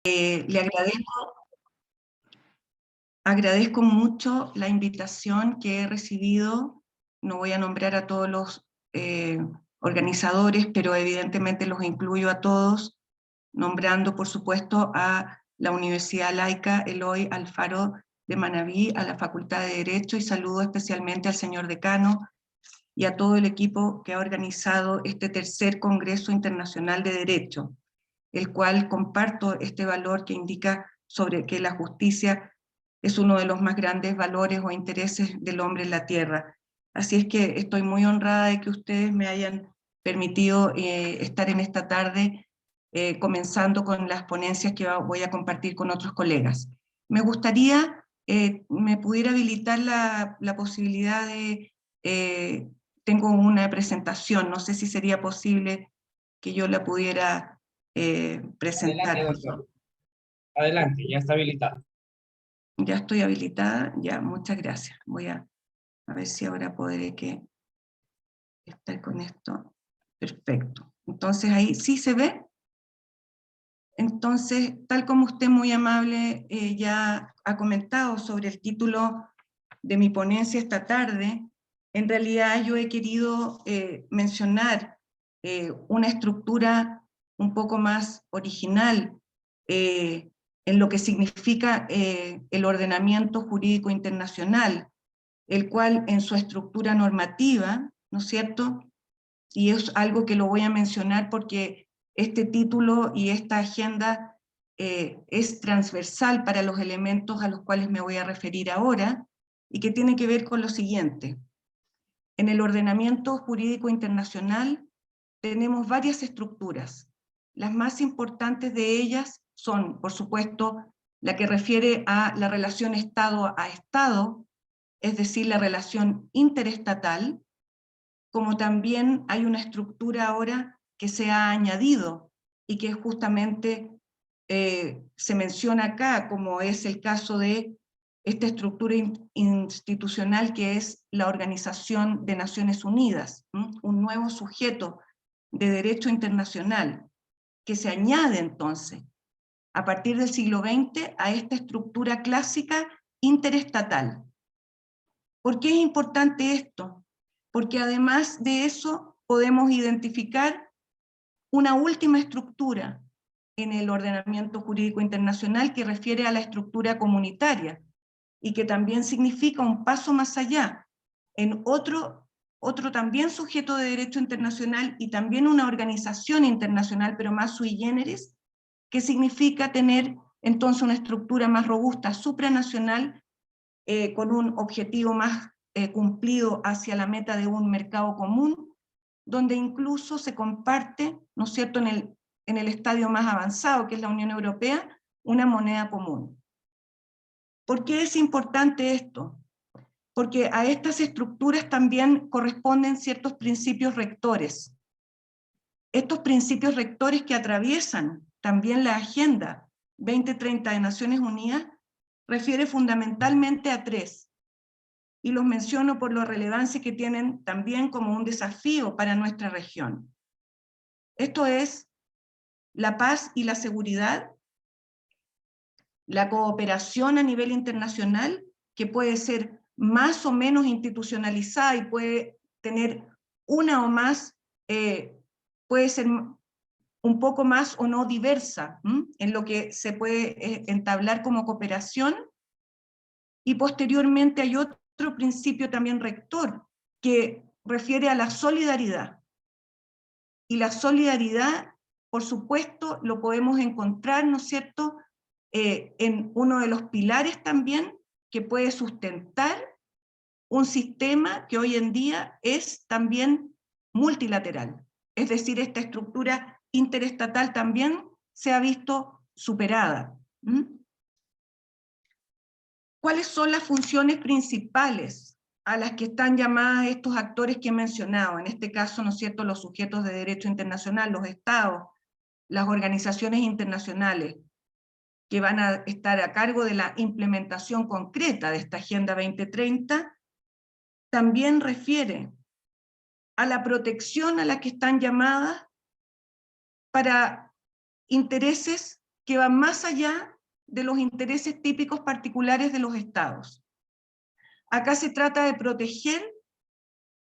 Le agradezco mucho la invitación que he recibido. No voy a nombrar a todos los organizadores, pero evidentemente los incluyo a todos, nombrando por supuesto a la Universidad Laica Eloy Alfaro de Manabí, a la Facultad de Derecho, y saludo especialmente al señor decano y a todo el equipo que ha organizado este tercer Congreso Internacional de Derecho, el cual comparto este valor que indica sobre que la justicia es uno de los más grandes valores o intereses del hombre en la tierra. Así es que estoy muy honrada de que ustedes me hayan permitido estar en esta tarde comenzando con las ponencias que voy a compartir con otros colegas. Me gustaría, me pudiera habilitar la posibilidad de, tengo una presentación, no sé si sería posible que yo la pudiera Adelante, presentar. doctor. Adelante, ya está habilitado. Ya estoy habilitada, ya, muchas gracias. Voy a ver si ahora podré estar con esto. Perfecto. Entonces ahí sí se ve. Entonces, tal como usted muy amable ya ha comentado sobre el título de mi ponencia esta tarde, en realidad yo he querido mencionar una estructura un poco más original en lo que significa el ordenamiento jurídico internacional, el cual en su estructura normativa, ¿no es cierto? Y es algo que lo voy a mencionar porque este título y esta agenda es transversal para los elementos a los cuales me voy a referir ahora, y que tiene que ver con lo siguiente. En el ordenamiento jurídico internacional tenemos varias estructuras. Las más importantes de ellas son, por supuesto, la que refiere a la relación Estado a Estado, es decir, la relación interestatal, como también hay una estructura ahora que se ha añadido y que justamente se menciona acá, como es el caso de esta estructura institucional que es la Organización de Naciones Unidas, un nuevo sujeto de derecho internacional que se añade entonces a partir del siglo XX a esta estructura clásica interestatal. ¿Por qué es importante esto? Porque además de eso podemos identificar una última estructura en el ordenamiento jurídico internacional que refiere a la estructura comunitaria y que también significa un paso más allá en otro también sujeto de derecho internacional y también una organización internacional, pero más sui generis, que significa tener entonces una estructura más robusta, supranacional, con un objetivo más cumplido hacia la meta de un mercado común, donde incluso se comparte, ¿no es cierto?, en el estadio más avanzado, que es la Unión Europea, una moneda común. ¿Por qué es importante esto? Porque a estas estructuras también corresponden ciertos principios rectores. Estos principios rectores que atraviesan también la Agenda 2030 de Naciones Unidas refiere fundamentalmente a tres, y los menciono por la relevancia que tienen también como un desafío para nuestra región. Esto es la paz y la seguridad, la cooperación a nivel internacional, que puede ser más o menos institucionalizada y puede tener una o más, puede ser un poco más o no diversa, en lo que se puede entablar como cooperación, y posteriormente hay otro principio también rector, que refiere a la solidaridad. Y la solidaridad, por supuesto, lo podemos encontrar, ¿no es cierto?, en uno de los pilares también que puede sustentar un sistema que hoy en día es también multilateral. Es decir, esta estructura interestatal también se ha visto superada. ¿Cuáles son las funciones principales a las que están llamadas estos actores que he mencionado? En este caso, ¿no es cierto?, los sujetos de derecho internacional, los estados, las organizaciones internacionales, que van a estar a cargo de la implementación concreta de esta Agenda 2030, también refiere a la protección a la que están llamadas para intereses que van más allá de los intereses típicos particulares de los estados. Acá se trata de proteger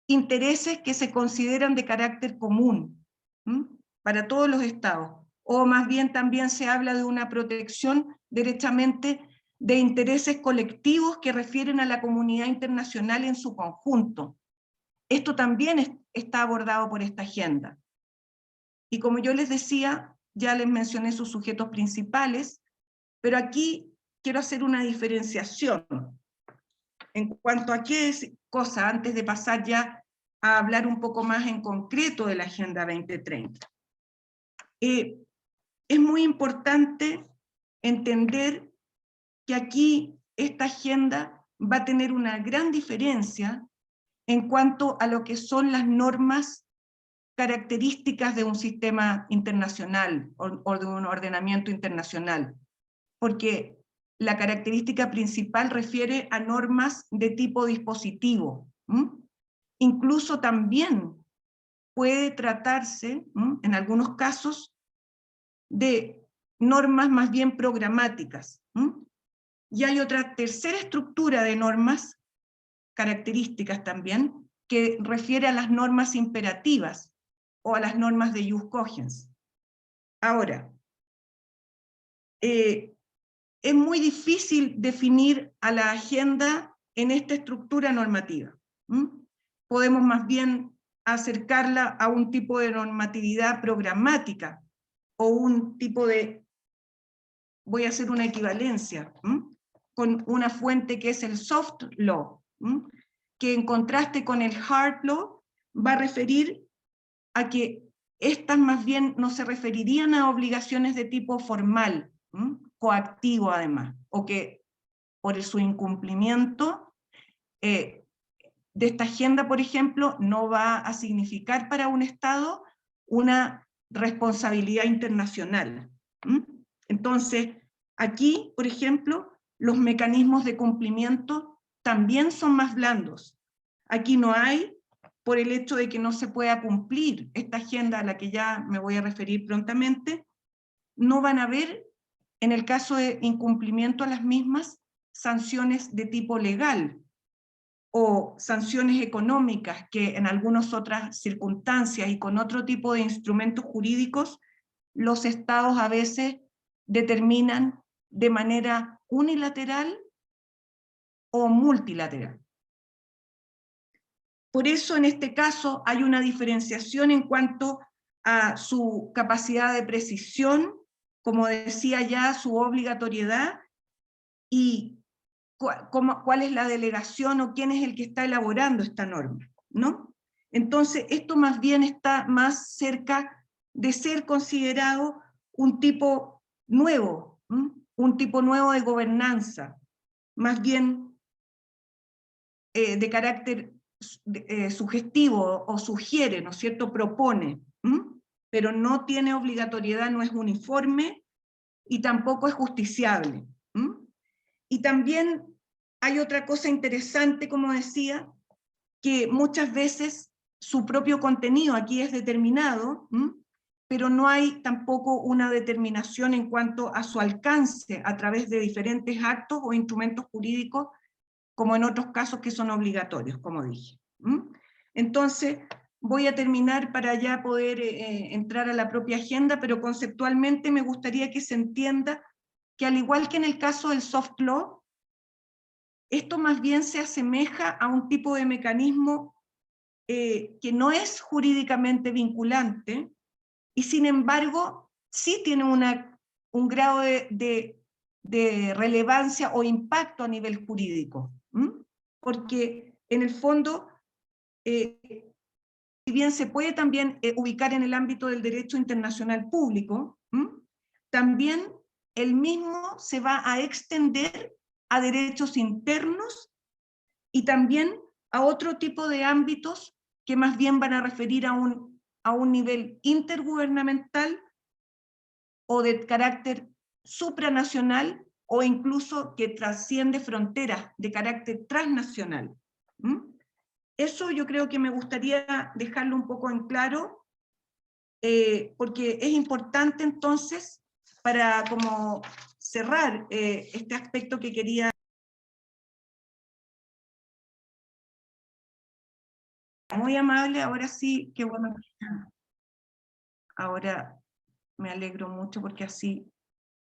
intereses que se consideran de carácter común, ¿m? Para todos los estados, o más bien también se habla de una protección derechamente de intereses colectivos que refieren a la comunidad internacional en su conjunto. Esto también está abordado por esta agenda. Y como yo les decía, ya les mencioné sus sujetos principales, pero aquí quiero hacer una diferenciación en cuanto a qué es cosa, antes de pasar ya a hablar un poco más en concreto de la Agenda 2030. Es muy importante entender que aquí esta agenda va a tener una gran diferencia en cuanto a lo que son las normas características de un sistema internacional o de un ordenamiento internacional, porque la característica principal refiere a normas de tipo dispositivo. Incluso también puede tratarse, en algunos casos, de normas más bien programáticas. Y hay otra tercera estructura de normas, características también, que refiere a las normas imperativas o a las normas de jus cogens. Ahora, es muy difícil definir a la agenda en esta estructura normativa. Podemos más bien acercarla a un tipo de normatividad programática o un tipo de, voy a hacer una equivalencia, con una fuente que es el soft law, que en contraste con el hard law va a referir a que estas más bien no se referirían a obligaciones de tipo formal, coactivo además, o que por su incumplimiento de esta agenda, por ejemplo, no va a significar para un Estado una responsabilidad internacional. Entonces, aquí, por ejemplo, los mecanismos de cumplimiento también son más blandos. Aquí no hay, por el hecho de que no se pueda cumplir esta agenda a la que ya me voy a referir prontamente, no van a haber, en el caso de incumplimiento a las mismas, sanciones de tipo legal o sanciones económicas que en algunas otras circunstancias y con otro tipo de instrumentos jurídicos, los estados a veces determinan de manera unilateral o multilateral. Por eso en este caso hay una diferenciación en cuanto a su capacidad de precisión, como decía ya, su obligatoriedad, y cuál es la delegación o quién es el que está elaborando esta norma, ¿no? Entonces esto más bien está más cerca de ser considerado un tipo nuevo, un tipo nuevo de gobernanza, más bien de carácter sugestivo o sugiere, ¿no es cierto?, propone, pero no tiene obligatoriedad, no es uniforme y tampoco es justiciable. Y también hay otra cosa interesante, como decía, que muchas veces su propio contenido aquí es determinado, pero no hay tampoco una determinación en cuanto a su alcance a través de diferentes actos o instrumentos jurídicos, como en otros casos que son obligatorios, como dije. Entonces, voy a terminar para ya poder entrar a la propia agenda, pero conceptualmente me gustaría que se entienda que al igual que en el caso del soft law, esto más bien se asemeja a un tipo de mecanismo que no es jurídicamente vinculante, y sin embargo sí tiene un grado de relevancia o impacto a nivel jurídico. Porque en el fondo, si bien se puede también ubicar en el ámbito del derecho internacional público, también el mismo se va a extender a derechos internos y también a otro tipo de ámbitos que más bien van a referir a un nivel intergubernamental o de carácter supranacional o incluso que trasciende fronteras de carácter transnacional. Eso yo creo que me gustaría dejarlo un poco en claro, porque es importante entonces para como cerrar este aspecto que quería. Muy amable, ahora sí, qué bueno. Ahora me alegro mucho porque así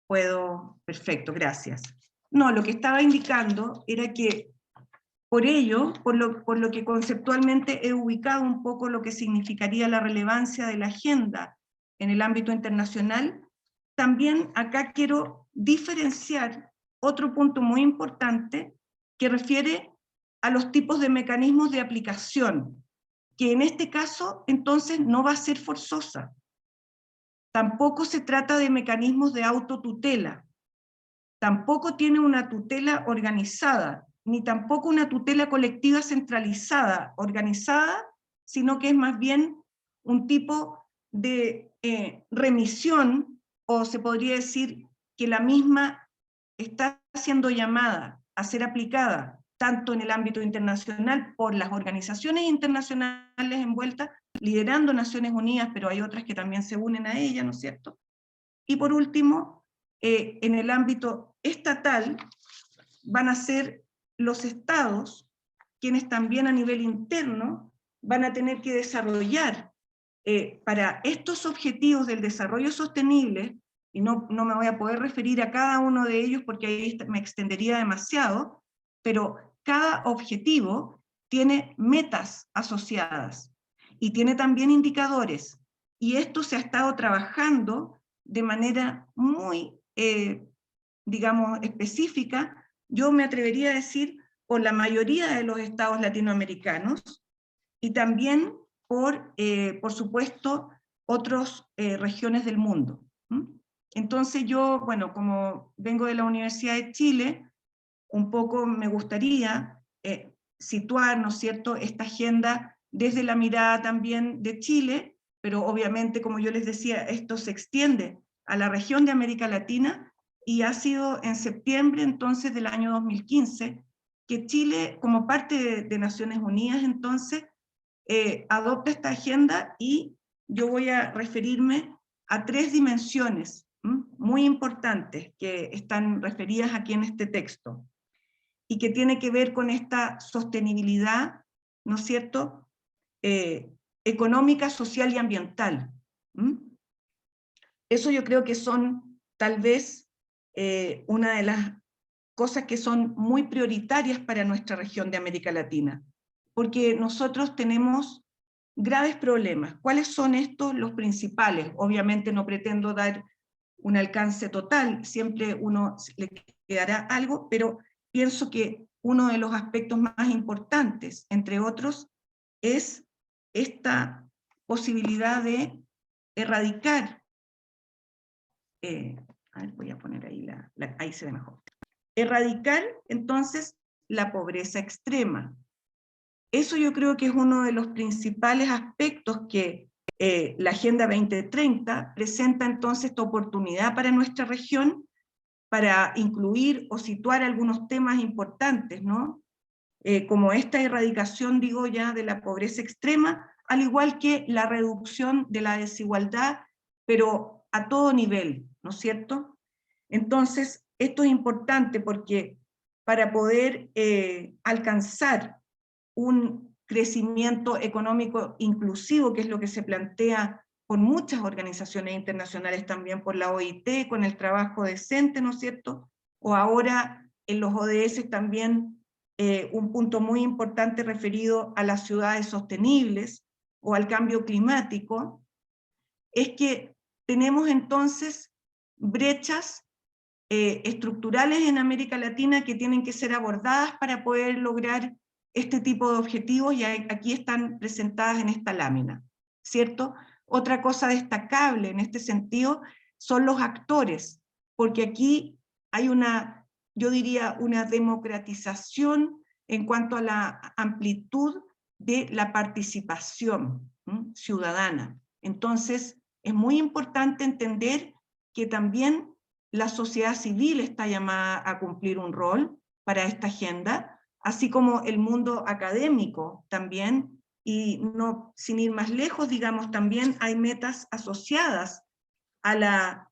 puedo, perfecto, gracias. No, lo que estaba indicando era que por ello, por lo que conceptualmente he ubicado un poco lo que significaría la relevancia de la agenda en el ámbito internacional, también acá quiero diferenciar otro punto muy importante que refiere a los tipos de mecanismos de aplicación, que en este caso entonces no va a ser forzosa. Tampoco se trata de mecanismos de autotutela, tampoco tiene una tutela organizada, ni tampoco una tutela colectiva centralizada, organizada, sino que es más bien un tipo de remisión, o se podría decir que la misma está siendo llamada a ser aplicada tanto en el ámbito internacional por las organizaciones internacionales envueltas, liderando Naciones Unidas, pero hay otras que también se unen a ella, ¿no es cierto? Y por último, en el ámbito estatal, van a ser los estados quienes también a nivel interno van a tener que desarrollar para estos objetivos del desarrollo sostenible, y no me voy a poder referir a cada uno de ellos porque ahí me extendería demasiado, pero cada objetivo tiene metas asociadas y tiene también indicadores, y esto se ha estado trabajando de manera muy, digamos, específica, yo me atrevería a decir, por la mayoría de los estados latinoamericanos, y también por supuesto, otras regiones del mundo. Entonces yo, bueno, como vengo de la Universidad de Chile, un poco me gustaría situar, ¿no es cierto?, esta agenda desde la mirada también de Chile, pero obviamente, como yo les decía, esto se extiende a la región de América Latina, y ha sido en septiembre entonces del año 2015 que Chile, como parte de Naciones Unidas, entonces, adopta esta agenda, y yo voy a referirme a tres dimensiones muy importantes que están referidas aquí en este texto, y que tiene que ver con esta sostenibilidad, ¿no es cierto?, económica, social y ambiental. Eso yo creo que son tal vez una de las cosas que son muy prioritarias para nuestra región de América Latina, porque nosotros tenemos graves problemas. ¿Cuáles son estos? Los principales. Obviamente no pretendo dar un alcance total, siempre uno le quedará algo, pero pienso que uno de los aspectos más importantes, entre otros, es esta posibilidad de erradicar, a ver, voy a poner ahí, ahí se ve mejor, erradicar entonces la pobreza extrema. Eso yo creo que es uno de los principales aspectos que la Agenda 2030 presenta entonces esta oportunidad para nuestra región, para incluir o situar algunos temas importantes, ¿no? Como esta erradicación, digo ya, de la pobreza extrema, al igual que la reducción de la desigualdad, pero a todo nivel, ¿no es cierto? Entonces, esto es importante porque para poder alcanzar un crecimiento económico inclusivo, que es lo que se plantea por muchas organizaciones internacionales, también por la OIT, con el trabajo decente, ¿no es cierto? O ahora en los ODS también un punto muy importante referido a las ciudades sostenibles o al cambio climático, es que tenemos entonces brechas estructurales en América Latina que tienen que ser abordadas para poder lograr este tipo de objetivos, y aquí están presentadas en esta lámina, ¿cierto? Otra cosa destacable en este sentido son los actores, porque aquí hay una, yo diría, una democratización en cuanto a la amplitud de la participación ciudadana. Entonces, es muy importante entender que también la sociedad civil está llamada a cumplir un rol para esta agenda, así como el mundo académico también, y no, sin ir más lejos, digamos, también hay metas asociadas a la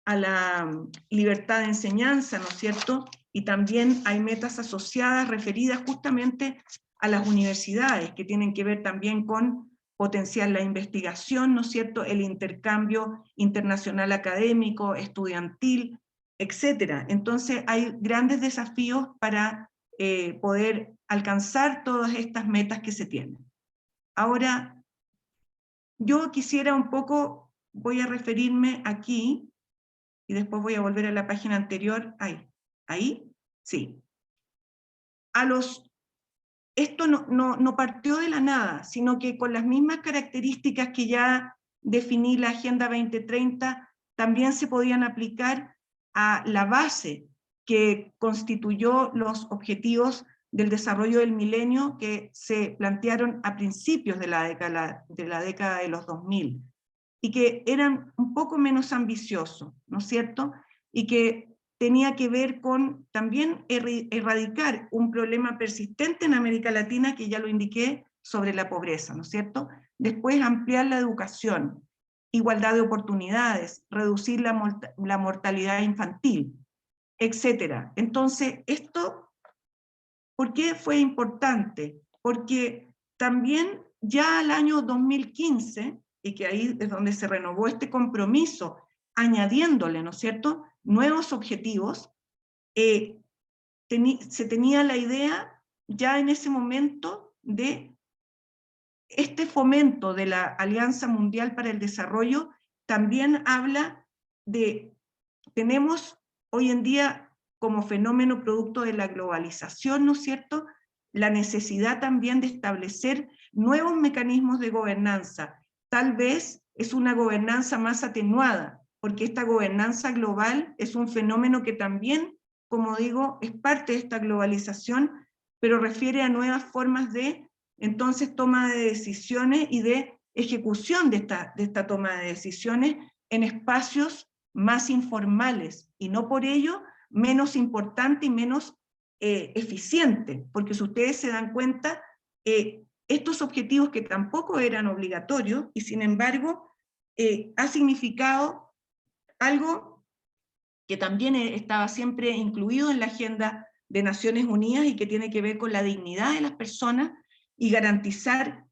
a la libertad de enseñanza, ¿no es cierto? Y también hay metas asociadas referidas justamente a las universidades, que tienen que ver también con potenciar la investigación, ¿no es cierto?, el intercambio internacional académico, estudiantil, etcétera. Entonces hay grandes desafíos para poder alcanzar todas estas metas que se tienen. Ahora, yo quisiera un poco, voy a referirme aquí, y después voy a volver a la página anterior, ahí, sí. Esto no partió de la nada, sino que con las mismas características que ya definí la Agenda 2030, también se podían aplicar a la base que constituyó los objetivos del desarrollo del milenio que se plantearon a principios de la década de los 2000, y que eran un poco menos ambiciosos, ¿no es cierto? Y que tenía que ver con también erradicar un problema persistente en América Latina, que ya lo indiqué, sobre la pobreza, ¿no es cierto? Después ampliar la educación, igualdad de oportunidades, reducir la mortalidad infantil, etc. Entonces, esto, ¿por qué fue importante? Porque también ya al año 2015, y que ahí es donde se renovó este compromiso, añadiéndole, ¿no es cierto?, nuevos objetivos, se tenía la idea ya en ese momento de este fomento de la Alianza Mundial para el Desarrollo. También habla de, tenemos hoy en día como fenómeno producto de la globalización, ¿no es cierto?, la necesidad también de establecer nuevos mecanismos de gobernanza. Tal vez es una gobernanza más atenuada, porque esta gobernanza global es un fenómeno que también, como digo, es parte de esta globalización, pero refiere a nuevas formas de, entonces, toma de decisiones y de ejecución de esta toma de decisiones en espacios más informales, y no por ello menos importante y menos eficiente, porque si ustedes se dan cuenta, estos objetivos que tampoco eran obligatorios, y sin embargo, ha significado algo que también estaba siempre incluido en la Agenda de Naciones Unidas y que tiene que ver con la dignidad de las personas y garantizar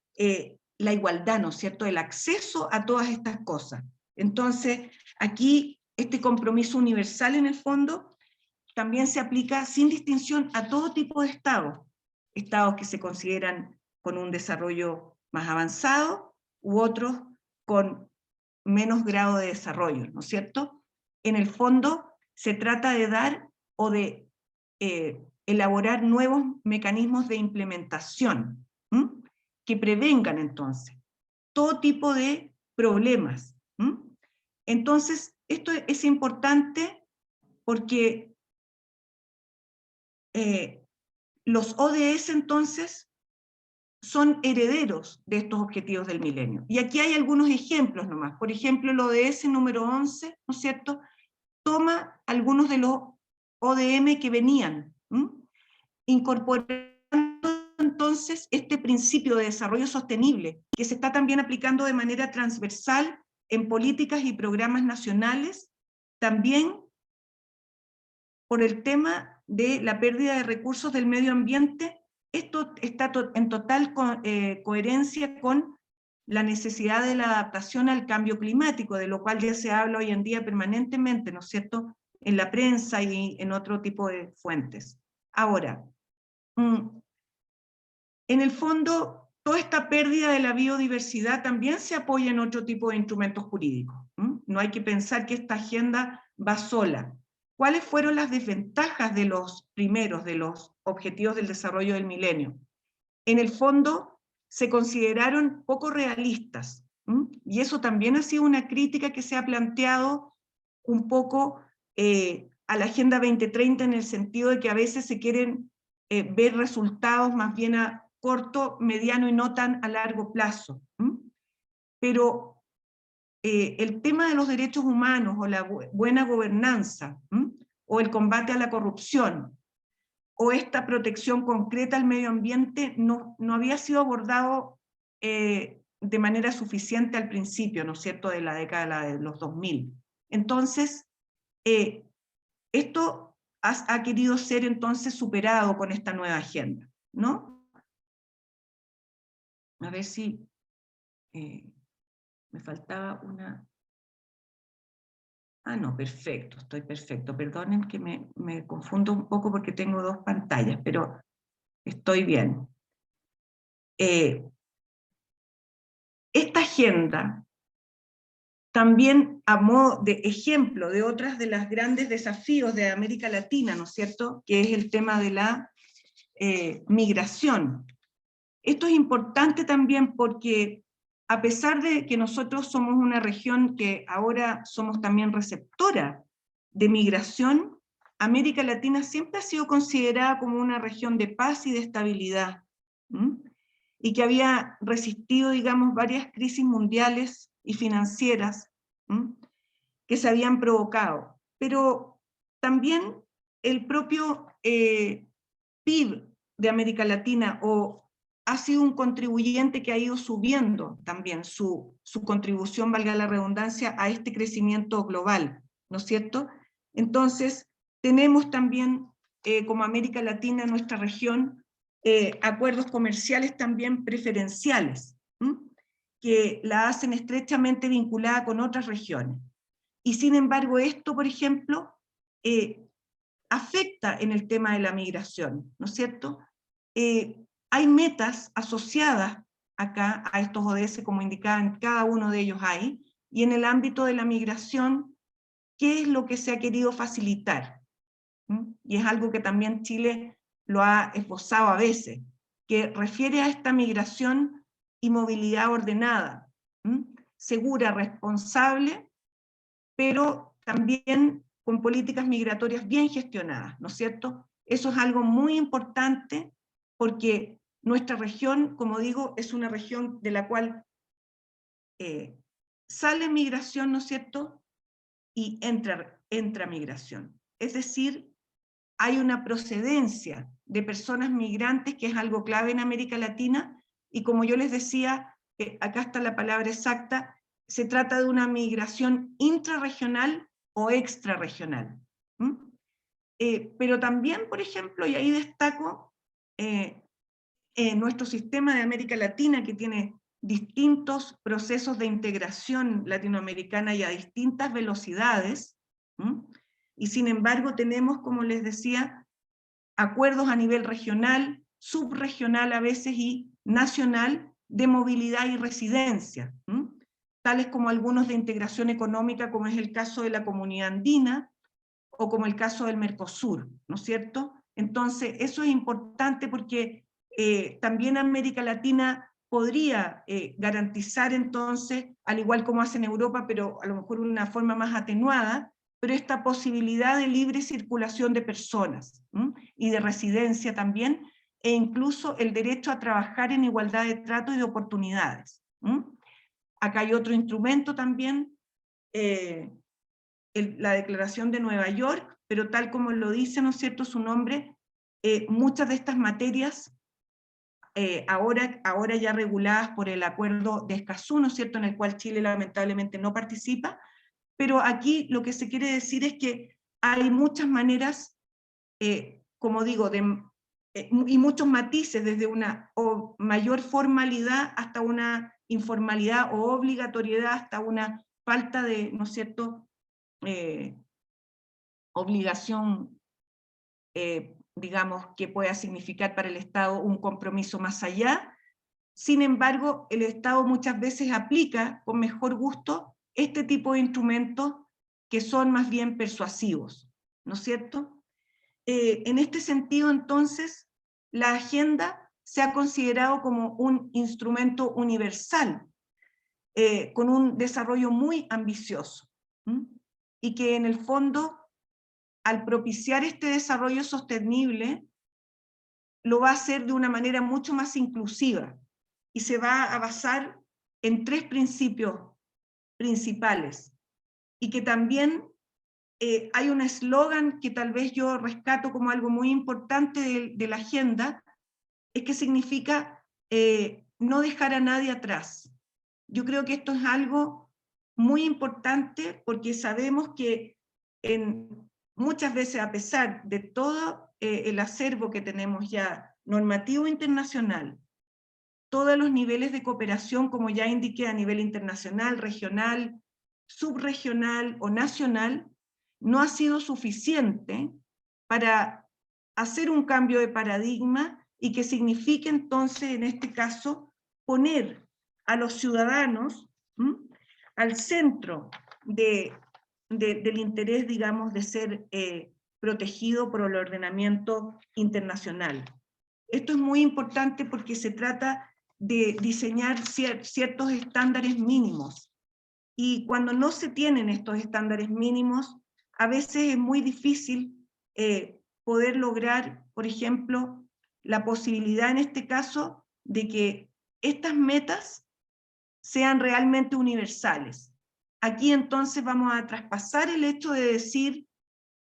la igualdad, ¿no es cierto?, el acceso a todas estas cosas. Entonces, aquí este compromiso universal en el fondo también se aplica sin distinción a todo tipo de estados, estados que se consideran con un desarrollo más avanzado u otros con menos grado de desarrollo, ¿no es cierto? En el fondo se trata de dar o de elaborar nuevos mecanismos de implementación, que prevengan entonces todo tipo de problemas. Entonces, esto es importante porque los ODS entonces son herederos de estos objetivos del milenio. Y aquí hay algunos ejemplos nomás. Por ejemplo, el ODS número 11, ¿no es cierto?, toma algunos de los ODM que venían, incorporando entonces este principio de desarrollo sostenible, que se está también aplicando de manera transversal en políticas y programas nacionales, también por el tema de la pérdida de recursos del medio ambiente. Esto está en total coherencia con la necesidad de la adaptación al cambio climático, de lo cual ya se habla hoy en día permanentemente, ¿no es cierto?, en la prensa y en otro tipo de fuentes. Ahora, en el fondo, toda esta pérdida de la biodiversidad también se apoya en otro tipo de instrumentos jurídicos. No hay que pensar que esta agenda va sola. ¿Cuáles fueron las desventajas de los primeros, de los objetivos del desarrollo del milenio? En el fondo, se consideraron poco realistas, y eso también ha sido una crítica que se ha planteado un poco a la Agenda 2030, en el sentido de que a veces se quieren ver resultados más bien a corto, mediano y no tan a largo plazo. Pero el tema de los derechos humanos o la buena gobernanza, o el combate a la corrupción, o esta protección concreta al medio ambiente no había sido abordado de manera suficiente al principio, ¿no es cierto?, de la década de los 2000. Entonces, esto ha querido ser entonces superado con esta nueva agenda, ¿no? A ver si me faltaba una... Ah, no, perfecto, estoy perfecto. Perdonen que me confundo un poco porque tengo dos pantallas, pero estoy bien. Esta agenda, también a modo de ejemplo de otras de los grandes desafíos de América Latina, ¿no es cierto?, que es el tema de la migración. Esto es importante también porque a pesar de que nosotros somos una región que ahora somos también receptora de migración, América Latina siempre ha sido considerada como una región de paz y de estabilidad, y que había resistido, digamos, varias crisis mundiales y financieras que se habían provocado. Pero también el propio PIB de América Latina ha sido un contribuyente que ha ido subiendo también su contribución, valga la redundancia, a este crecimiento global, ¿no es cierto? Entonces, tenemos también, como América Latina, en nuestra región, acuerdos comerciales también preferenciales, que la hacen estrechamente vinculada con otras regiones. Y sin embargo, esto, por ejemplo, afecta en el tema de la migración, ¿no es cierto? Hay metas asociadas acá a estos ODS, como indicaba, en cada uno de ellos hay, y en el ámbito de la migración, ¿qué es lo que se ha querido facilitar? Y es algo que también Chile lo ha esbozado a veces, que refiere a esta migración y movilidad ordenada, segura, responsable, pero también con políticas migratorias bien gestionadas, ¿no es cierto? Eso es algo muy importante porque nuestra región, como digo, es una región de la cual sale migración, ¿no es cierto?, y entra migración. Es decir, hay una procedencia de personas migrantes que es algo clave en América Latina, y como yo les decía, acá está la palabra exacta, se trata de una migración intrarregional o extrarregional. Pero también, por ejemplo, y ahí destaco, nuestro sistema de América Latina, que tiene distintos procesos de integración latinoamericana y a distintas velocidades, y sin embargo tenemos, como les decía, acuerdos a nivel regional, subregional a veces y nacional de movilidad y residencia, tales como algunos de integración económica, como es el caso de la Comunidad Andina, o como el caso del Mercosur, ¿no es cierto? Entonces, eso es importante porque también América Latina podría garantizar entonces, al igual como hace en Europa, pero a lo mejor de una forma más atenuada, pero esta posibilidad de libre circulación de personas y de residencia también, e incluso el derecho a trabajar en igualdad de trato y de oportunidades. Acá hay otro instrumento también, la Declaración de Nueva York, pero tal como lo dice, ¿no es cierto?, su nombre, muchas de estas materias, ahora ya reguladas por el Acuerdo de Escazú, ¿no es cierto?, en el cual Chile lamentablemente no participa, pero aquí lo que se quiere decir es que hay muchas maneras, como digo, y muchos matices, desde una mayor formalidad hasta una informalidad o obligatoriedad, hasta una falta de, ¿no es cierto?, obligación, digamos, que pueda significar para el Estado un compromiso más allá. Sin embargo, el Estado muchas veces aplica con mejor gusto este tipo de instrumentos que son más bien persuasivos, ¿no es cierto? En este sentido, entonces, la agenda se ha considerado como un instrumento universal, con un desarrollo muy ambicioso, y que en el fondo, al propiciar este desarrollo sostenible, lo va a hacer de una manera mucho más inclusiva, y se va a basar en 3 principios principales, y que también hay un eslogan que tal vez yo rescato como algo muy importante de la agenda, es que significa no dejar a nadie atrás. Yo creo que esto es algo muy importante porque sabemos que muchas veces, a pesar de todo el acervo que tenemos ya normativo internacional, todos los niveles de cooperación, como ya indiqué, a nivel internacional, regional, subregional o nacional, no ha sido suficiente para hacer un cambio de paradigma y que signifique entonces, en este caso, poner a los ciudadanos al centro del interés, digamos, de ser protegido por el ordenamiento internacional. Esto es muy importante porque se trata de diseñar ciertos estándares mínimos. Y cuando no se tienen estos estándares mínimos, a veces es muy difícil poder lograr, por ejemplo, la posibilidad en este caso de que estas metas sean realmente universales. Aquí entonces vamos a traspasar el hecho de decir,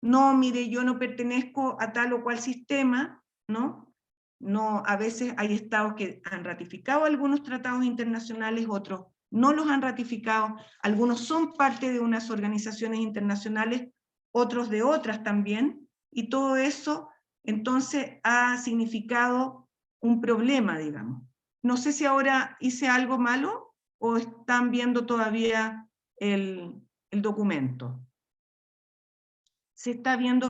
no, mire, yo no pertenezco a tal o cual sistema, ¿no? No, a veces hay estados que han ratificado algunos tratados internacionales, otros no los han ratificado, algunos son parte de unas organizaciones internacionales, otros de otras también, y todo eso entonces ha significado un problema, digamos. No sé si ahora hice algo malo o están viendo todavía el documento. Se está viendo.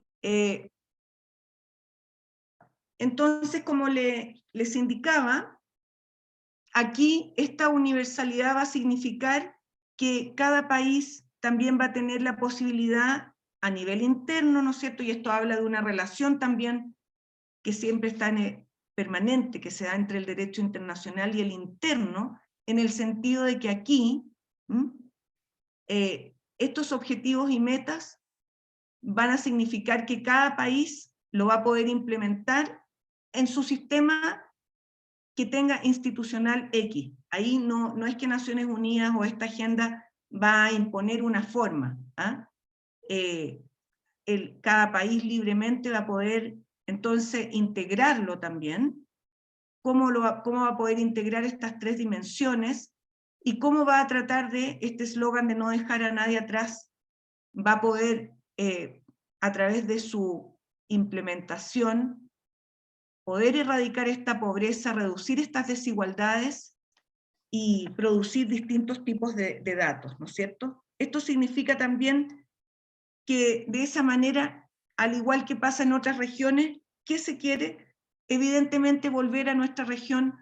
Entonces, como les indicaba, aquí esta universalidad va a significar que cada país también va a tener la posibilidad a nivel interno, ¿no es cierto? Y esto habla de una relación también que siempre está permanente, que se da entre el derecho internacional y el interno, en el sentido de que aquí estos objetivos y metas van a significar que cada país lo va a poder implementar en su sistema que tenga institucional X. Ahí no es que Naciones Unidas o esta agenda va a imponer una forma. Cada país libremente va a poder entonces integrarlo también. ¿Cómo va a poder integrar estas tres dimensiones? ¿Y cómo va a tratar de, este eslogan de no dejar a nadie atrás, va a poder, a través de su implementación, poder erradicar esta pobreza, reducir estas desigualdades y producir distintos tipos de datos, ¿no es cierto? Esto significa también que de esa manera, al igual que pasa en otras regiones, ¿qué se quiere? Evidentemente volver a nuestra región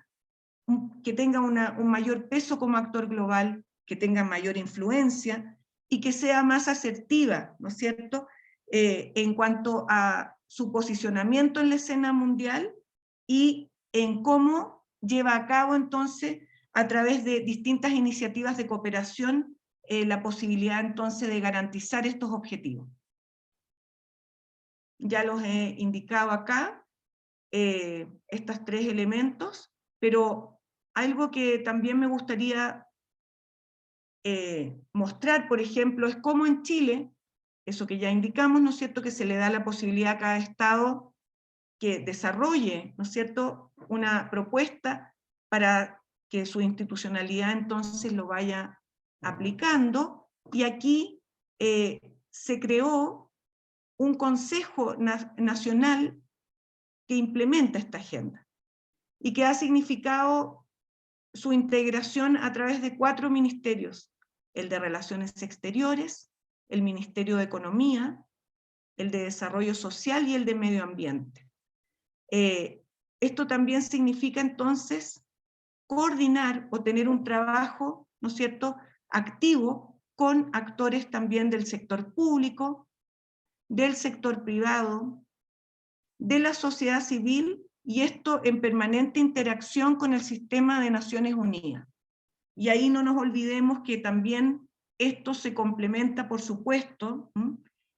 que tenga un mayor peso como actor global, que tenga mayor influencia y que sea más asertiva, ¿no es cierto?, en cuanto a su posicionamiento en la escena mundial y en cómo lleva a cabo entonces, a través de distintas iniciativas de cooperación, la posibilidad entonces de garantizar estos objetivos. Ya los he indicado acá, estos tres elementos, pero algo que también me gustaría mostrar, por ejemplo, es cómo en Chile, eso que ya indicamos, ¿no es cierto?, que se le da la posibilidad a cada Estado que desarrolle, ¿no es cierto?, una propuesta para que su institucionalidad entonces lo vaya aplicando, y aquí se creó un Consejo Nacional que implementa esta agenda, y que ha significado su integración a través de 4 ministerios: el de Relaciones Exteriores, el Ministerio de Economía, el de Desarrollo Social y el de Medio Ambiente. Esto también significa entonces coordinar o tener un trabajo, ¿no es cierto?, activo con actores también del sector público, del sector privado, de la sociedad civil, y esto en permanente interacción con el sistema de Naciones Unidas. Y ahí no nos olvidemos que también esto se complementa, por supuesto,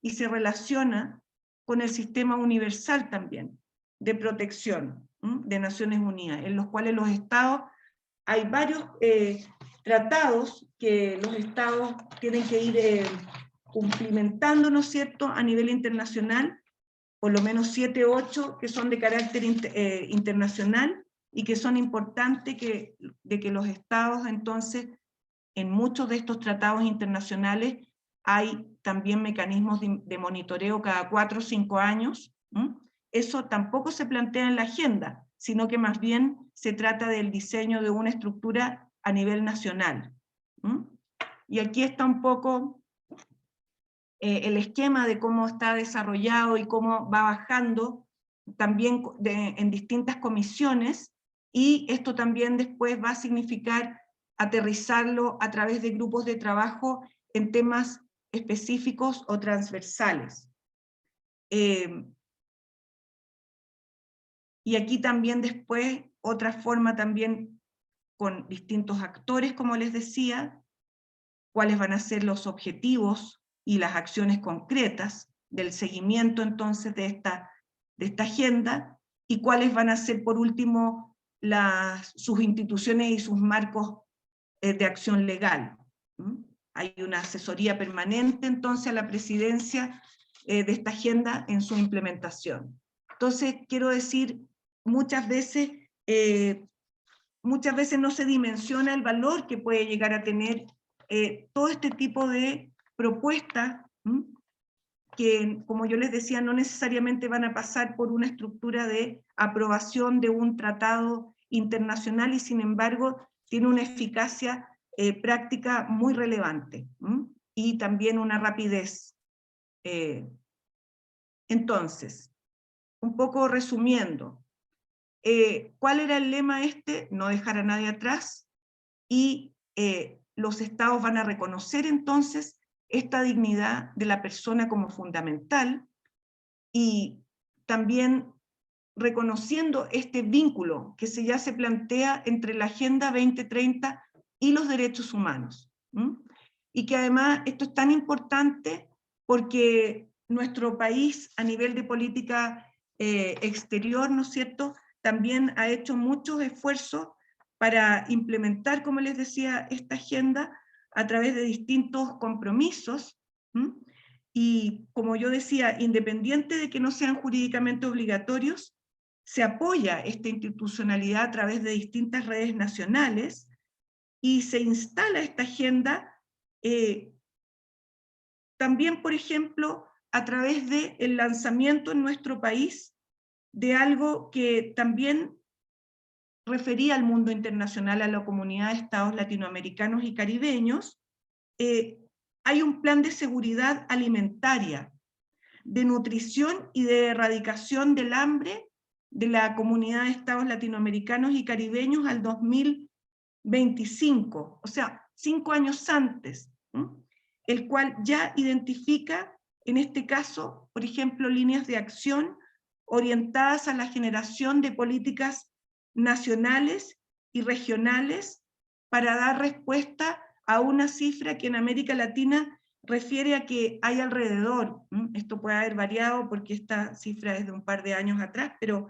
y se relaciona con el sistema universal también, de protección de Naciones Unidas, en los cuales los estados, hay varios tratados que los estados tienen que ir cumplimentando, ¿no es cierto?, a nivel internacional, por lo menos 7, 8 que son de carácter internacional y que son importantes de que los estados entonces en muchos de estos tratados internacionales hay también mecanismos de monitoreo cada 4 o 5 años. Eso tampoco se plantea en la agenda, sino que más bien se trata del diseño de una estructura a nivel nacional. Y aquí está un poco el esquema de cómo está desarrollado y cómo va bajando también en distintas comisiones, y esto también después va a significar aterrizarlo a través de grupos de trabajo en temas específicos o transversales. Y aquí también después otra forma también con distintos actores, como les decía, cuáles van a ser los objetivos y las acciones concretas del seguimiento entonces de esta agenda, y cuáles van a ser por último sus instituciones y sus marcos de acción legal. Hay una asesoría permanente entonces a la presidencia de esta agenda en su implementación. Entonces quiero decir, muchas veces no se dimensiona el valor que puede llegar a tener todo este tipo de propuestas, que, como yo les decía, no necesariamente van a pasar por una estructura de aprobación de un tratado internacional, y sin embargo tiene una eficacia práctica muy relevante, y también una rapidez. Entonces, un poco resumiendo, ¿cuál era el lema este? No dejar a nadie atrás, y los estados van a reconocer entonces esta dignidad de la persona como fundamental, y también reconociendo este vínculo que ya se plantea entre la Agenda 2030 y los derechos humanos. Y que además esto es tan importante porque nuestro país a nivel de política exterior, ¿no es cierto?, también ha hecho muchos esfuerzos para implementar, como les decía, esta agenda a través de distintos compromisos. Y como yo decía, independiente de que no sean jurídicamente obligatorios, se apoya esta institucionalidad a través de distintas redes nacionales, y se instala esta agenda también, por ejemplo, a través del lanzamiento en nuestro país de algo que también refería al mundo internacional, a la comunidad de estados latinoamericanos y caribeños. Hay un plan de seguridad alimentaria, de nutrición y de erradicación del hambre de la comunidad de estados latinoamericanos y caribeños al 2025, o sea, 5 años antes, el cual ya identifica, en este caso, por ejemplo, líneas de acción orientadas a la generación de políticas nacionales y regionales para dar respuesta a una cifra que en América Latina refiere a que hay alrededor, esto puede haber variado porque esta cifra es de un par de años atrás, pero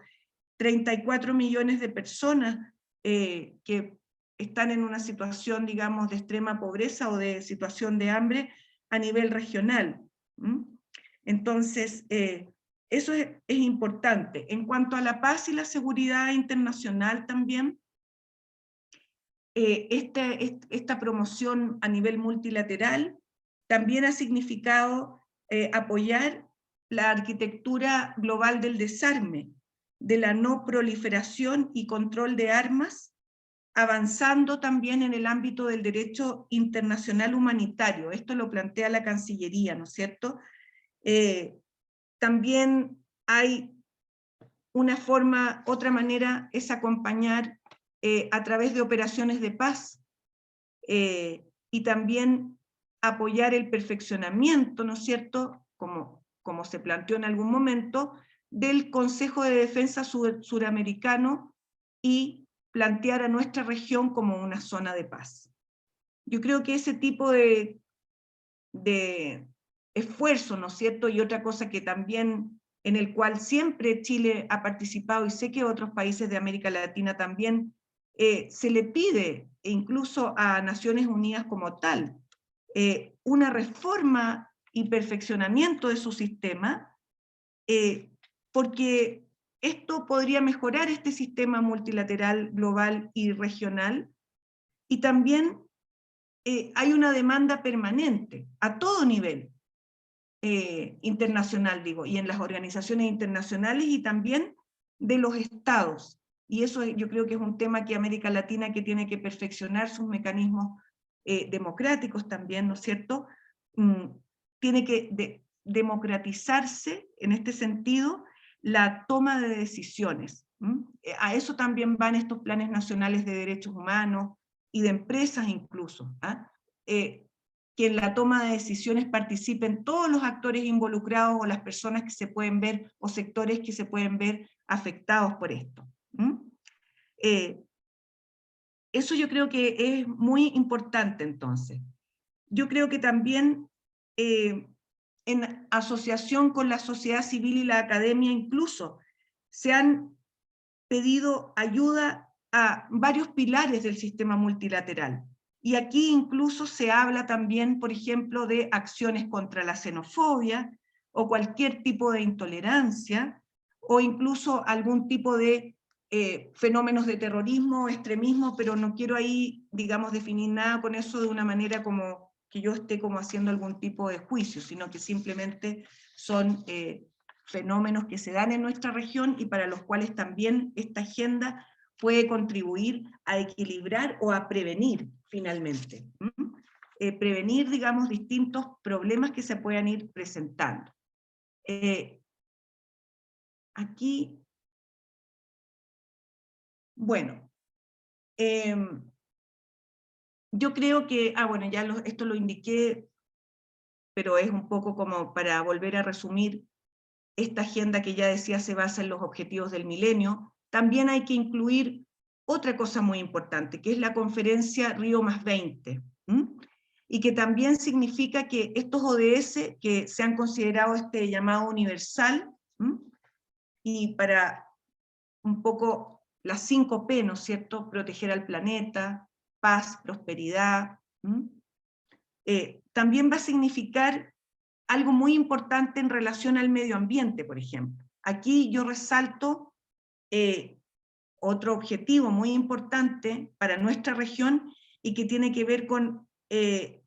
34 millones de personas que están en una situación, digamos, de extrema pobreza o de situación de hambre a nivel regional. Entonces, eso es importante. En cuanto a la paz y la seguridad internacional también, esta promoción a nivel multilateral también ha significado apoyar la arquitectura global del desarme, de la no proliferación y control de armas, avanzando también en el ámbito del derecho internacional humanitario. Esto lo plantea la Cancillería, ¿no es cierto? También hay otra manera es acompañar a través de operaciones de paz, y también apoyar el perfeccionamiento, ¿no es cierto?, como se planteó en algún momento, del Consejo de Defensa Suramericano, y plantear a nuestra región como una zona de paz. Yo creo que ese tipo de esfuerzo, ¿no es cierto?, y otra cosa que también, en el cual siempre Chile ha participado, y sé que otros países de América Latina también, se le pide, incluso a Naciones Unidas como tal, una reforma y perfeccionamiento de su sistema, porque esto podría mejorar este sistema multilateral, global y regional, y también hay una demanda permanente, a todo nivel, internacional, digo, y en las organizaciones internacionales y también de los estados. Y eso yo creo que es un tema que América Latina que tiene que perfeccionar sus mecanismos democráticos también, ¿no es cierto? Tiene que democratizarse, en este sentido, la toma de decisiones. A eso también van estos planes nacionales de derechos humanos y de empresas incluso, que en la toma de decisiones participen todos los actores involucrados o las personas que se pueden ver, o sectores que se pueden ver afectados por esto. Eso yo creo que es muy importante entonces. Yo creo que también en asociación con la sociedad civil y la academia incluso, se han pedido ayuda a varios pilares del sistema multilateral. Y aquí incluso se habla también, por ejemplo, de acciones contra la xenofobia o cualquier tipo de intolerancia, o incluso algún tipo de fenómenos de terrorismo o extremismo, pero no quiero ahí, digamos, definir nada con eso de una manera como que yo esté como haciendo algún tipo de juicio, sino que simplemente son fenómenos que se dan en nuestra región y para los cuales también esta agenda puede contribuir a equilibrar o a prevenir finalmente. Prevenir, digamos, distintos problemas que se puedan ir presentando. Aquí, bueno, yo creo que, bueno, ya esto lo indiqué, pero es un poco como para volver a resumir esta agenda que ya decía se basa en los objetivos del milenio. También hay que incluir otra cosa muy importante, que es la conferencia Río +20, y que también significa que estos ODS, que se han considerado este llamado universal, y para un poco las 5 P, ¿no es cierto?, proteger al planeta, paz, prosperidad, también va a significar algo muy importante en relación al medio ambiente, por ejemplo. Aquí yo resalto otro objetivo muy importante para nuestra región y que tiene que ver con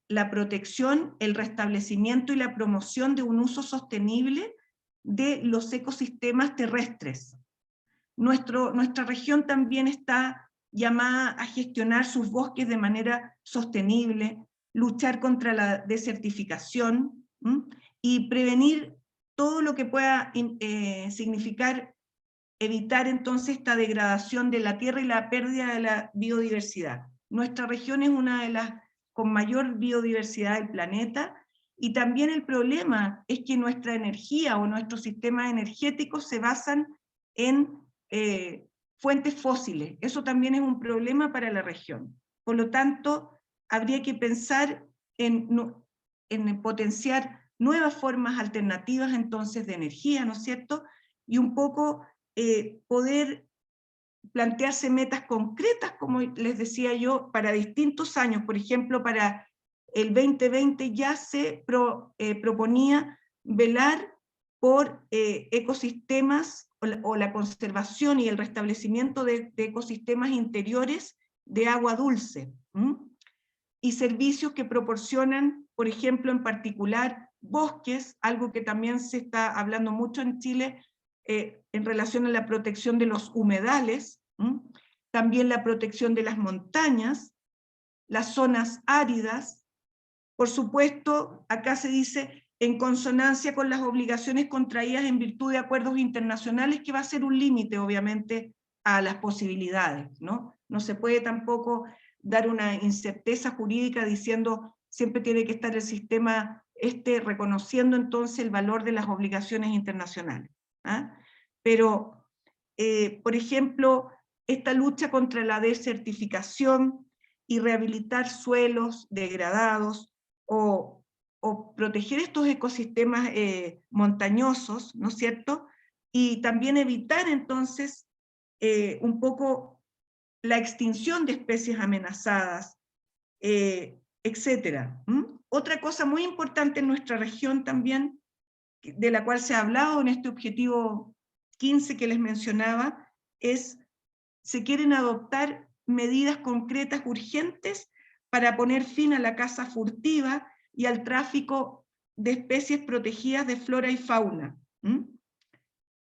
la protección, el restablecimiento y la promoción de un uso sostenible de los ecosistemas terrestres. Nuestra región también está llamada a gestionar sus bosques de manera sostenible, luchar contra la desertificación y prevenir todo lo que pueda significar evitar entonces esta degradación de la tierra y la pérdida de la biodiversidad. Nuestra región es una de las con mayor biodiversidad del planeta, y también el problema es que nuestra energía o nuestros sistemas energéticos se basan en fuentes fósiles. Eso también es un problema para la región. Por lo tanto, habría que pensar en potenciar nuevas formas alternativas entonces de energía, ¿no es cierto? Y un poco poder plantearse metas concretas, como les decía yo, para distintos años. Por ejemplo, para el 2020 ya se proponía velar por ecosistemas o la conservación y el restablecimiento de ecosistemas interiores de agua dulce, y servicios que proporcionan, por ejemplo, en particular, bosques, algo que también se está hablando mucho en Chile, en relación a la protección de los humedales, también la protección de las montañas, las zonas áridas. Por supuesto, acá se dice en consonancia con las obligaciones contraídas en virtud de acuerdos internacionales, que va a ser un límite, obviamente, a las posibilidades, ¿no? No se puede tampoco dar una incerteza jurídica diciendo siempre tiene que estar el sistema reconociendo entonces el valor de las obligaciones internacionales. Pero, por ejemplo, esta lucha contra la desertificación y rehabilitar suelos degradados o proteger estos ecosistemas montañosos, ¿no es cierto? Y también evitar entonces un poco la extinción de especies amenazadas, etcétera. Otra cosa muy importante en nuestra región también, de la cual se ha hablado en este objetivo 15 que les mencionaba, se quieren adoptar medidas concretas urgentes para poner fin a la caza furtiva y al tráfico de especies protegidas de flora y fauna.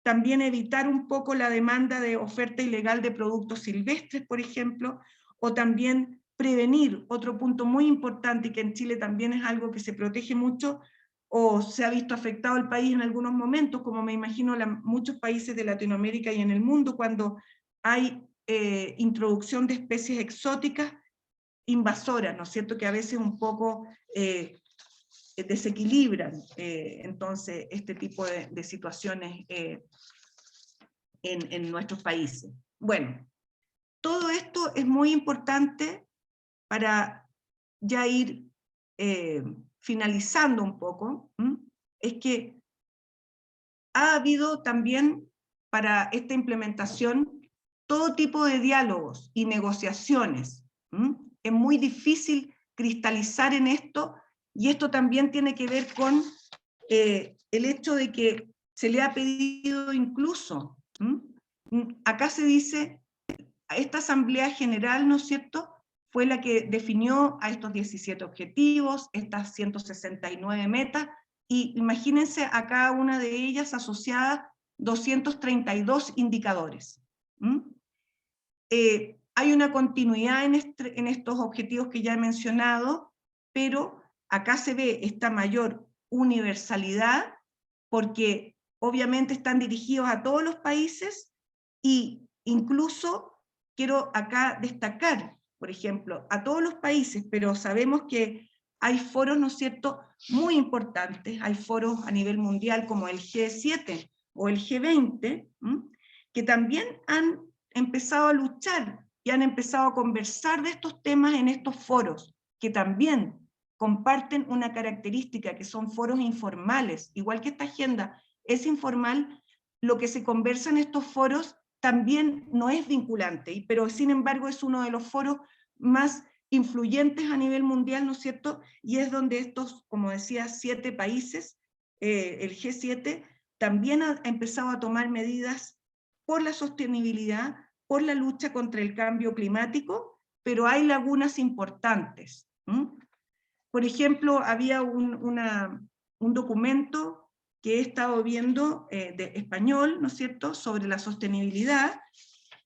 También evitar un poco la demanda de oferta ilegal de productos silvestres, por ejemplo, o también prevenir, otro punto muy importante y que en Chile también es algo que se protege mucho, o se ha visto afectado el país en algunos momentos, como me imagino muchos países de Latinoamérica y en el mundo, cuando hay introducción de especies exóticas invasoras, ¿no es cierto?, que a veces un poco desequilibran entonces este tipo de situaciones en nuestros países. Bueno, todo esto es muy importante para ya ir finalizando un poco, es que ha habido también para esta implementación todo tipo de diálogos y negociaciones. Es muy difícil cristalizar en esto, y esto también tiene que ver con el hecho de que se le ha pedido incluso, acá se dice, esta Asamblea General, ¿no es cierto?, fue la que definió a estos 17 objetivos, estas 169 metas, y imagínense a cada una de ellas asociadas 232 indicadores. Hay una continuidad en estos objetivos que ya he mencionado, pero acá se ve esta mayor universalidad, porque obviamente están dirigidos a todos los países, y incluso quiero acá destacar, por ejemplo, a todos los países, pero sabemos que hay foros, ¿no es cierto?, muy importantes, hay foros a nivel mundial como el G7 o el G20, que también han empezado a luchar y han empezado a conversar de estos temas en estos foros, que también comparten una característica, que son foros informales. Igual que esta agenda es informal, lo que se conversa en estos foros también no es vinculante, pero sin embargo es uno de los foros más influyentes a nivel mundial, ¿no es cierto? Y es donde estos, como decía, 7 países, el G7, también ha empezado a tomar medidas por la sostenibilidad, por la lucha contra el cambio climático, pero hay lagunas importantes. Por ejemplo, había un documento que he estado viendo de español, ¿no es cierto?, sobre la sostenibilidad,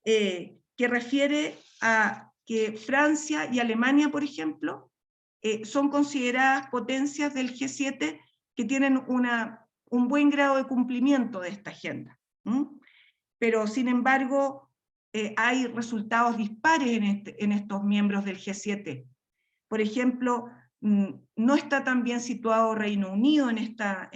que refiere a que Francia y Alemania, por ejemplo, son consideradas potencias del G7 que tienen un buen grado de cumplimiento de esta agenda. Pero, sin embargo, hay resultados dispares en estos miembros del G7. Por ejemplo, no está tan bien situado Reino Unido en esta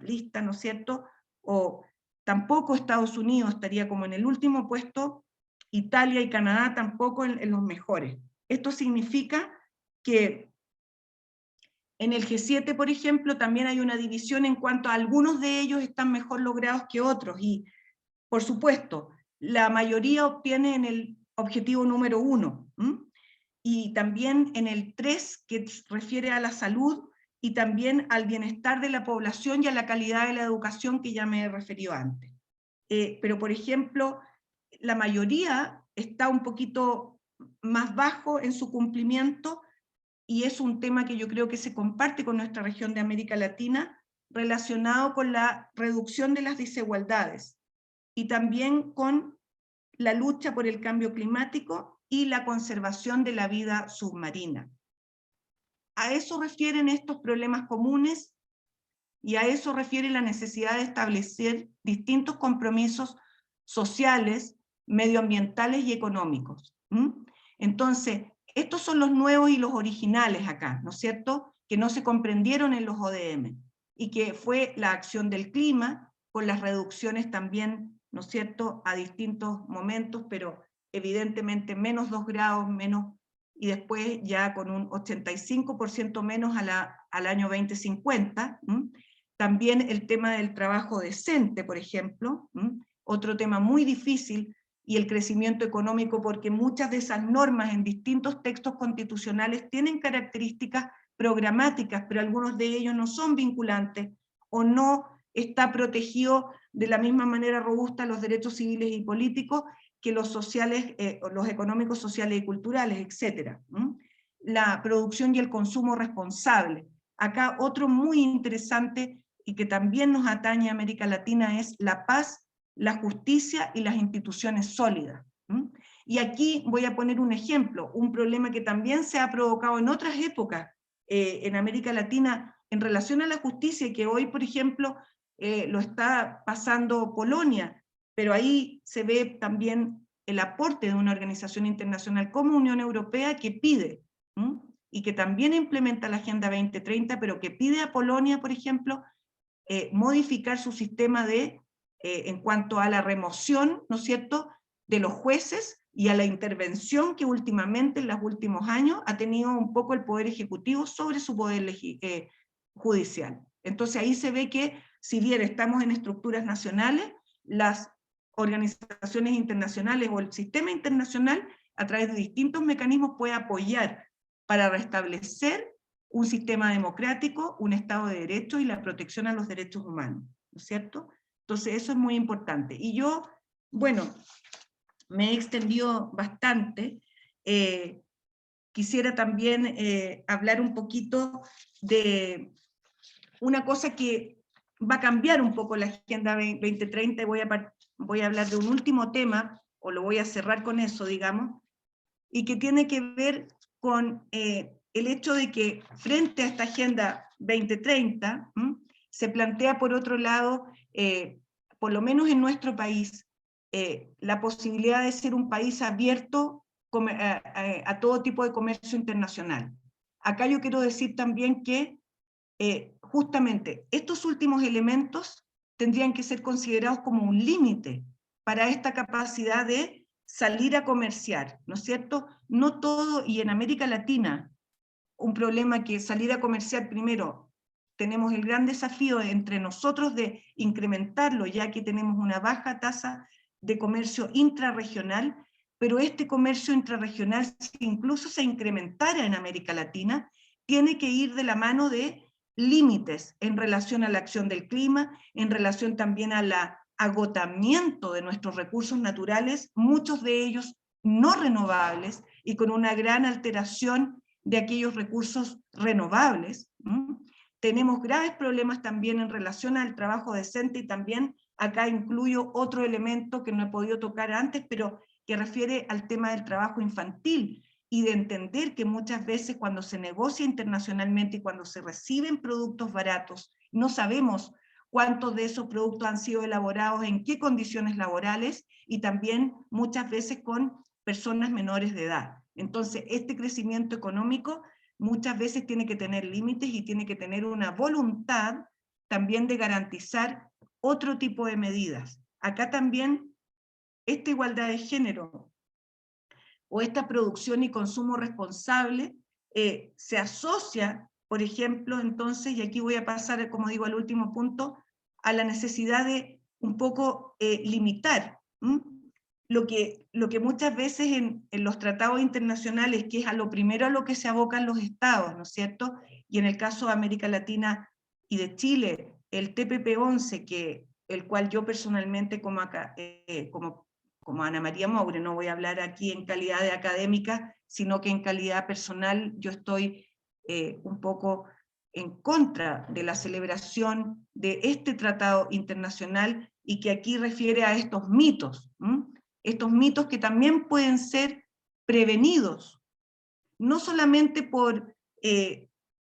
lista, ¿no es cierto?, o tampoco Estados Unidos estaría como en el último puesto, Italia y Canadá tampoco en los mejores. Esto significa que en el G7, por ejemplo, también hay una división en cuanto a algunos de ellos están mejor logrados que otros, y por supuesto, la mayoría obtiene en el objetivo número 1, y también en el 3, que refiere a la salud, y también al bienestar de la población y a la calidad de la educación, que ya me he referido antes. Pero, por ejemplo, la mayoría está un poquito más bajo en su cumplimiento, y es un tema que yo creo que se comparte con nuestra región de América Latina, relacionado con la reducción de las desigualdades, y también con la lucha por el cambio climático y la conservación de la vida submarina. A eso refieren estos problemas comunes, y a eso refiere la necesidad de establecer distintos compromisos sociales, medioambientales y económicos. Entonces, estos son los nuevos y los originales acá, ¿no es cierto?, que no se comprendieron en los ODM, y que fue la acción del clima, con las reducciones también, ¿no es cierto?, a distintos momentos, pero evidentemente menos 2 grados, menos, y después ya con un 85% menos al año 2050. También el tema del trabajo decente, por ejemplo, otro tema muy difícil, y el crecimiento económico, porque muchas de esas normas en distintos textos constitucionales tienen características programáticas, pero algunos de ellos no son vinculantes, o no está protegido de la misma manera robusta los derechos civiles y políticos que los sociales, los económicos, sociales y culturales, etc. la producción y el consumo responsable. Acá otro muy interesante y que también nos atañe a América Latina es la paz, la justicia y las instituciones sólidas. Y aquí voy a poner un ejemplo, un problema que también se ha provocado en otras épocas en América Latina en relación a la justicia, y que hoy, por ejemplo, lo está pasando Polonia, pero ahí se ve también el aporte de una organización internacional como Unión Europea que pide, y que también implementa la Agenda 2030, pero que pide a Polonia, por ejemplo, modificar su sistema en cuanto a la remoción, ¿no es cierto?, de los jueces y a la intervención que últimamente, en los últimos años, ha tenido un poco el Poder Ejecutivo sobre su poder judicial. Entonces ahí se ve que, si bien estamos en estructuras nacionales, las organizaciones internacionales o el sistema internacional, a través de distintos mecanismos, puede apoyar para restablecer un sistema democrático, un Estado de Derecho y la protección a los derechos humanos, ¿no es cierto? Entonces eso es muy importante. Y yo, bueno, me he extendido bastante. Quisiera también hablar un poquito de una cosa que va a cambiar un poco la Agenda 2030, y voy a hablar de un último tema, o lo voy a cerrar con eso, digamos, y que tiene que ver con el hecho de que frente a esta Agenda 2030, se plantea por otro lado, por lo menos en nuestro país, la posibilidad de ser un país abierto a todo tipo de comercio internacional. Acá yo quiero decir también que justamente estos últimos elementos tendrían que ser considerados como un límite para esta capacidad de salir a comerciar, ¿no es cierto? No todo, y en América Latina, un problema que salir a comerciar, primero, tenemos el gran desafío entre nosotros de incrementarlo, ya que tenemos una baja tasa de comercio intrarregional, pero este comercio intrarregional, si incluso se incrementara en América Latina, tiene que ir de la mano de límites en relación a la acción del clima, en relación también al agotamiento de nuestros recursos naturales, muchos de ellos no renovables y con una gran alteración de aquellos recursos renovables. Tenemos graves problemas también en relación al trabajo decente, y también acá incluyo otro elemento que no he podido tocar antes, pero que refiere al tema del trabajo infantil, y de entender que muchas veces cuando se negocia internacionalmente y cuando se reciben productos baratos, no sabemos cuántos de esos productos han sido elaborados, en qué condiciones laborales, y también muchas veces con personas menores de edad. Entonces, este crecimiento económico muchas veces tiene que tener límites y tiene que tener una voluntad también de garantizar otro tipo de medidas. Acá también esta igualdad de género o esta producción y consumo responsable se asocia, por ejemplo, entonces, y aquí voy a pasar, como digo, al último punto, a la necesidad de un poco limitar lo que muchas veces en los tratados internacionales, que es a lo primero a lo que se abocan los estados, ¿no es cierto? Y en el caso de América Latina y de Chile, el TPP-11, el cual yo personalmente como Ana María Moure, no voy a hablar aquí en calidad de académica, sino que en calidad personal yo estoy un poco en contra de la celebración de este tratado internacional, y que aquí refiere a estos mitos que también pueden ser prevenidos, no solamente por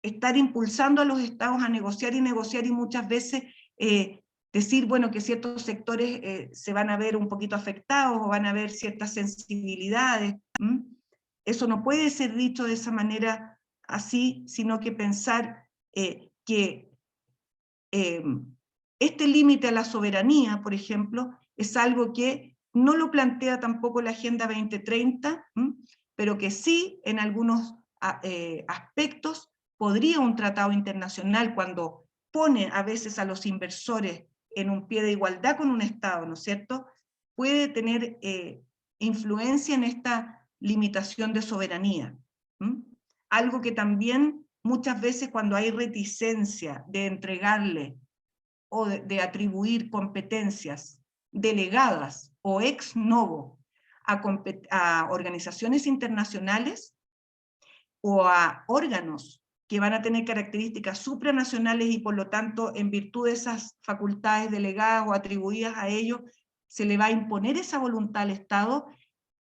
estar impulsando a los estados a negociar y muchas veces decir, bueno, que ciertos sectores se van a ver un poquito afectados o van a ver ciertas sensibilidades. Eso no puede ser dicho de esa manera así, sino que pensar que este límite a la soberanía, por ejemplo, es algo que no lo plantea tampoco la Agenda 2030, pero que sí en algunos aspectos podría un tratado internacional, cuando pone a veces a los inversores en un pie de igualdad con un Estado, ¿no es cierto?, puede tener influencia en esta limitación de soberanía. Algo que también muchas veces, cuando hay reticencia de entregarle o de atribuir competencias delegadas o ex novo a organizaciones internacionales, o a órganos que van a tener características supranacionales y por lo tanto, en virtud de esas facultades delegadas o atribuidas a ellos, se le va a imponer esa voluntad al Estado,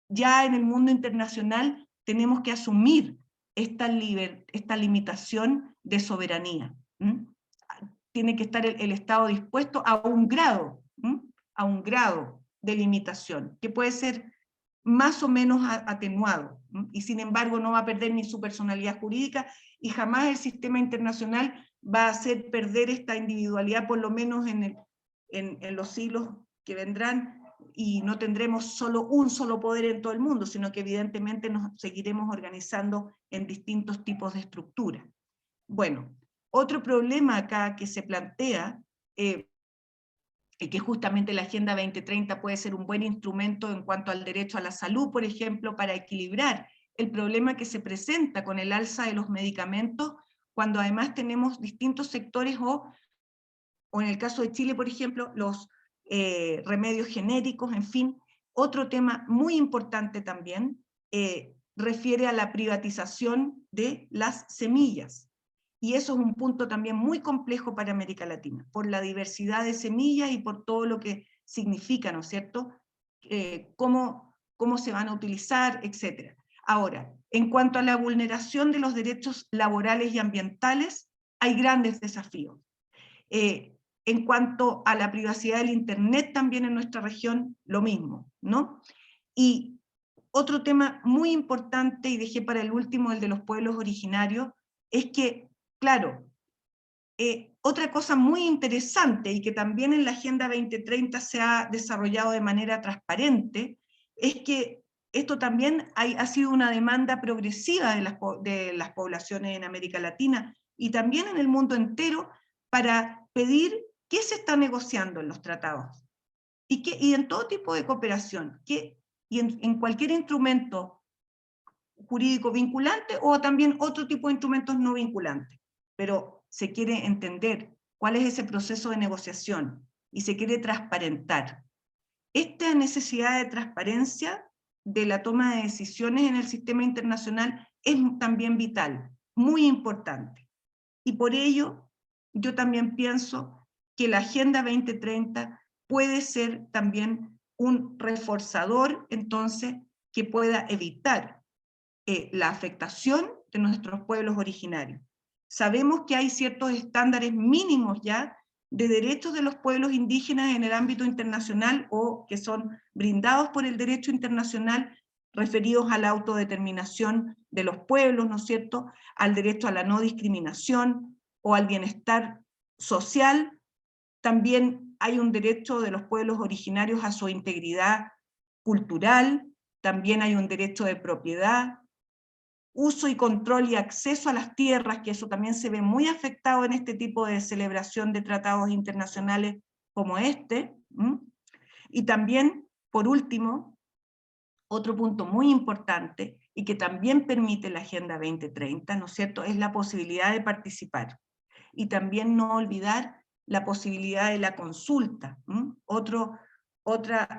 ya en el mundo internacional tenemos que asumir esta limitación de soberanía. Tiene que estar el Estado dispuesto a un grado de limitación, que puede ser más o menos atenuado, y sin embargo no va a perder ni su personalidad jurídica, y jamás el sistema internacional va a hacer perder esta individualidad, por lo menos en los siglos que vendrán, y no tendremos solo un solo poder en todo el mundo, sino que evidentemente nos seguiremos organizando en distintos tipos de estructuras. Bueno, otro problema acá que se plantea, que justamente la Agenda 2030 puede ser un buen instrumento en cuanto al derecho a la salud, por ejemplo, para equilibrar el problema que se presenta con el alza de los medicamentos, cuando además tenemos distintos sectores, o en el caso de Chile, por ejemplo, los remedios genéricos, en fin. Otro tema muy importante también refiere a la privatización de las semillas. Y eso es un punto también muy complejo para América Latina, por la diversidad de semillas y por todo lo que significa, ¿no es cierto? Cómo se van a utilizar, etc. Ahora, en cuanto a la vulneración de los derechos laborales y ambientales, hay grandes desafíos. En cuanto a la privacidad del Internet, también en nuestra región, lo mismo, ¿no? Y otro tema muy importante, y dejé para el último, el de los pueblos originarios, es que, claro, otra cosa muy interesante, y que también en la Agenda 2030 se ha desarrollado de manera transparente, es que esto también ha sido una demanda progresiva de las poblaciones en América Latina, y también en el mundo entero, para pedir qué se está negociando en los tratados, y en todo tipo de cooperación, y en cualquier instrumento jurídico vinculante, o también otro tipo de instrumentos no vinculantes. Pero se quiere entender cuál es ese proceso de negociación, y se quiere transparentar. Esta necesidad de transparencia de la toma de decisiones en el sistema internacional es también vital, muy importante. Y por ello, yo también pienso que la Agenda 2030 puede ser también un reforzador, entonces, que pueda evitar la afectación de nuestros pueblos originarios. Sabemos que hay ciertos estándares mínimos ya de derechos de los pueblos indígenas en el ámbito internacional, o que son brindados por el derecho internacional, referidos a la autodeterminación de los pueblos, ¿no es cierto?, al derecho a la no discriminación o al bienestar social. También hay un derecho de los pueblos originarios a su integridad cultural, también hay un derecho de propiedad, uso y control y acceso a las tierras, que eso también se ve muy afectado en este tipo de celebración de tratados internacionales como este. Y también, por último, otro punto muy importante, y que también permite la Agenda 2030, ¿no es cierto?, es la posibilidad de participar. Y también no olvidar la posibilidad de la consulta.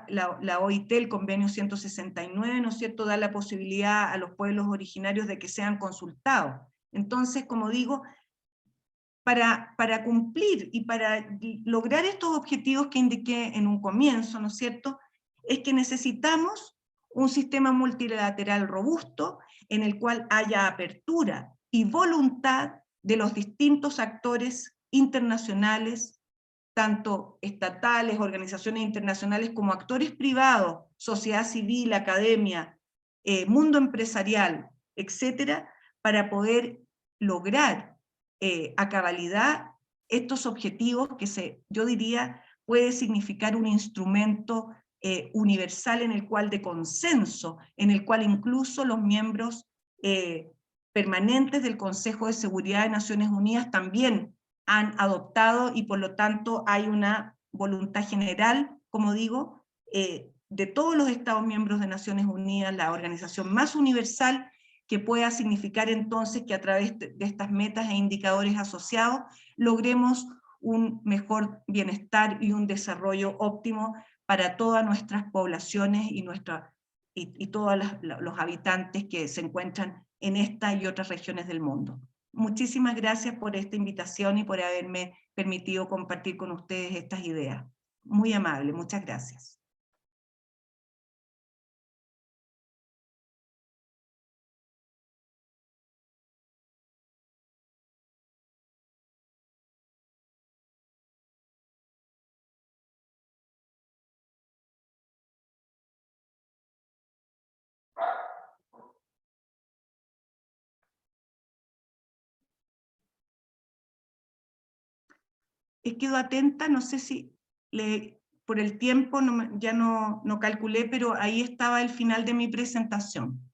La OIT, el convenio 169, ¿no es cierto?, da la posibilidad a los pueblos originarios de que sean consultados. Entonces, como digo, para cumplir y para lograr estos objetivos que indiqué en un comienzo, ¿no es cierto?, es que necesitamos un sistema multilateral robusto, en el cual haya apertura y voluntad de los distintos actores internacionales, tanto estatales, organizaciones internacionales, como actores privados, sociedad civil, academia, mundo empresarial, etcétera, para poder lograr a cabalidad estos objetivos que yo diría puede significar un instrumento universal en el cual de consenso, en el cual incluso los miembros permanentes del Consejo de Seguridad de Naciones Unidas también han adoptado, y por lo tanto hay una voluntad general, como digo, de todos los Estados miembros de Naciones Unidas, la organización más universal, que pueda significar entonces que a través de estas metas e indicadores asociados logremos un mejor bienestar y un desarrollo óptimo para todas nuestras poblaciones y todos los habitantes que se encuentran en esta y otras regiones del mundo. Muchísimas gracias por esta invitación y por haberme permitido compartir con ustedes estas ideas. Muy amable, muchas gracias. Quedo atenta, no sé si por el tiempo ya no calculé, pero ahí estaba el final de mi presentación.